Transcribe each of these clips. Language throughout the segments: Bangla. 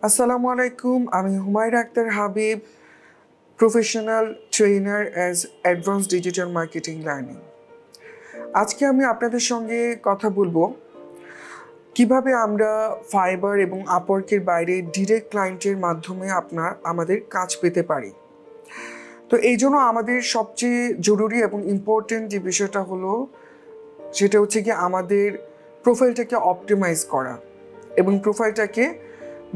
আসসালামু আলাইকুম, আমি Humaira Habib, professional trainer as advance digital marketing learning. আজকে আমি আপনাদের সঙ্গে কথা বলবো কিভাবে আমরা ফাইবার এবং আপওয়ার্কের বাইরে ডিরেক্ট ক্লায়েন্টের মাধ্যমে আমাদের কাজ পেতে পারি। তো এই জন্য আমাদের সবচেয়ে জরুরি এবং ইম্পর্টেন্ট যে বিষয়টা হলো সেটা হচ্ছে কি আমাদের প্রোফাইলটাকে অপটিমাইজ করা এবং প্রোফাইলটাকে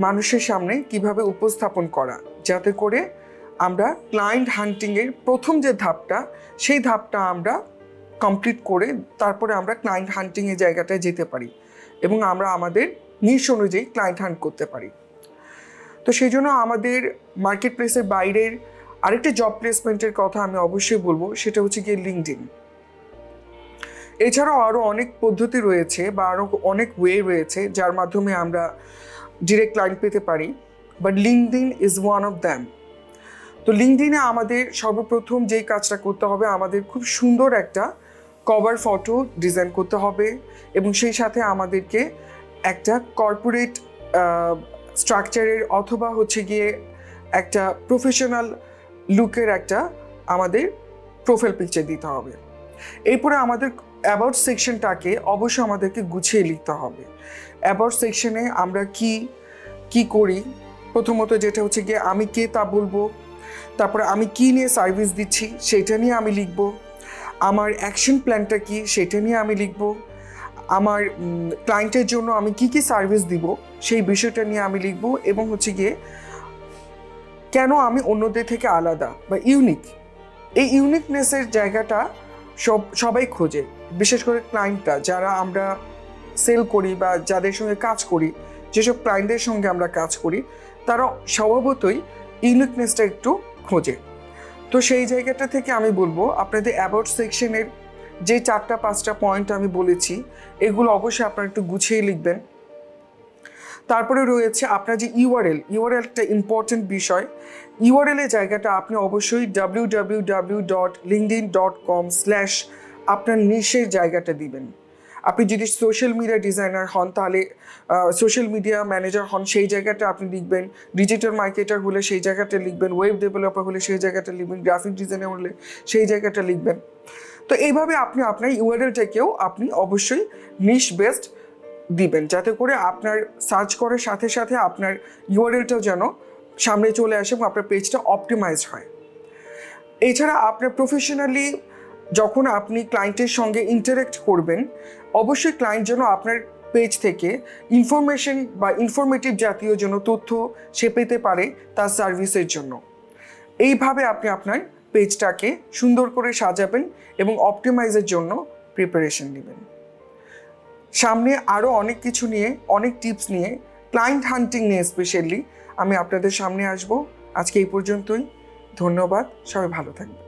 মানুষের সামনে কিভাবে উপস্থাপন করা, যাতে করে আমরা ক্লায়েন্ট হান্টিংয়ের প্রথম যে ধাপটা সেই ধাপটা আমরা কমপ্লিট করে তারপরে আমরা ক্লায়েন্ট হান্টিংয়ের জায়গাটায় যেতে পারি এবং আমরা আমাদের নিশ অনুযায়ী ক্লায়েন্ট হান্ট করতে পারি। তো সেই জন্য আমাদের মার্কেট প্লেসের বাইরের আরেকটা জব প্লেসমেন্টের কথা আমি অবশ্যই বলবো, সেটা হচ্ছে গিয়ে লিঙ্কডইন। এছাড়াও আরও অনেক পদ্ধতি রয়েছে বা আরও অনেক ওয়ে রয়েছে যার মাধ্যমে আমরা ডিরেক্ট ক্লায়েন্ট পেতে পারি, but LinkedIn is one of them. তো লিঙ্কডইনে আমাদের সর্বপ্রথম যেই কাজটা করতে হবে, আমাদের খুব সুন্দর একটা কভার ফটো ডিজাইন করতে হবে এবং সেই সাথে আমাদেরকে একটা কর্পোরেট স্ট্রাকচারের অথবা হচ্ছে গিয়ে একটা প্রফেশনাল লুকের একটা আমাদের প্রোফাইল পিকচার দিতে হবে। এরপরে আমাদের অ্যাবাউট সেকশনটাকে অবশ্যই আমাদেরকে গুছিয়ে লিখতে হবে। অ্যাবাউট সেকশনে আমরা কি করি, প্রথমত যেটা হচ্ছে গিয়ে আমি কে তা বলবো, তারপরে আমি কি নিয়ে সার্ভিস দিচ্ছি সেটা নিয়ে আমি লিখব, আমার অ্যাকশন প্ল্যানটা কি সেটা নিয়ে আমি লিখব, আমার ক্লায়েন্টের জন্য আমি কি সার্ভিস দিব সেই বিষয়টা নিয়ে আমি লিখব, এবং হচ্ছে গিয়ে কেন আমি অন্যদের থেকে আলাদা বা ইউনিক। এই ইউনিকনেসের জায়গাটা সবাই খোঁজে, বিশেষ করে ক্লায়েন্টরা যারা আমরা সেল করি বা যাদের সঙ্গে কাজ করি, যেসব ক্লায়েন্টের সঙ্গে আমরা কাজ করি তারা স্বভাবতই ইউনিকনেসটা একটু খোঁজে। তো সেই জায়গাটা থেকে আমি বলবো আপনাদের অ্যাবাউট সেকশনের যে 4-5টা পয়েন্ট আমি বলেছি এগুলো অবশ্যই আপনারা একটু গুছিয়ে লিখবেন। তারপরে রয়েছে আপনার যে ইউআরএল একটা ইম্পর্টেন্ট বিষয়। ইউআরএলের জায়গাটা আপনি অবশ্যই www.linkedin.com/ আপনার নিশের জায়গাটা দিবেন। আপনি যদি সোশ্যাল মিডিয়া ডিজাইনার হন তাহলে সোশ্যাল মিডিয়া ম্যানেজার হন সেই জায়গাটা আপনি লিখবেন, ডিজিটাল মার্কেটার হলে সেই জায়গাটা লিখবেন, ওয়েব ডেভেলপার হলে সেই জায়গাটা লিখবেন, গ্রাফিক ডিজাইনার হলে সেই জায়গাটা লিখবেন। তো এইভাবে আপনি আপনার ইউআরএলটাকেও আপনি অবশ্যই নিশ বেসড দিবেন, যাতে করে আপনার সার্চ করার সাথে সাথে আপনার ইউআরএলটাও যেন সামনে চলে আসে এবং আপনার পেজটা অপটিমাইজ হয়। এছাড়া আপনার প্রফেশনালি যখন আপনি ক্লায়েন্টের সঙ্গে ইন্টারেক্ট করবেন, অবশ্যই ক্লায়েন্ট যেন আপনার পেজ থেকে ইনফরমেশন বা ইনফরমেটিভ জাতীয় যেন তথ্য সে পেতে পারে তার সার্ভিসের জন্য। এইভাবে আপনি আপনার পেজটাকে সুন্দর করে সাজাবেন এবং অপটিমাইজের জন্য প্রিপারেশন নেবেন। সামনে আরও অনেক কিছু নিয়ে, অনেক টিপস নিয়ে, ক্লায়েন্ট হান্টিং নিয়ে স্পেশালি আমি আপনাদের সামনে আসব। আজকে এই পর্যন্তই। ধন্যবাদ, সবাই ভালো থাকবেন।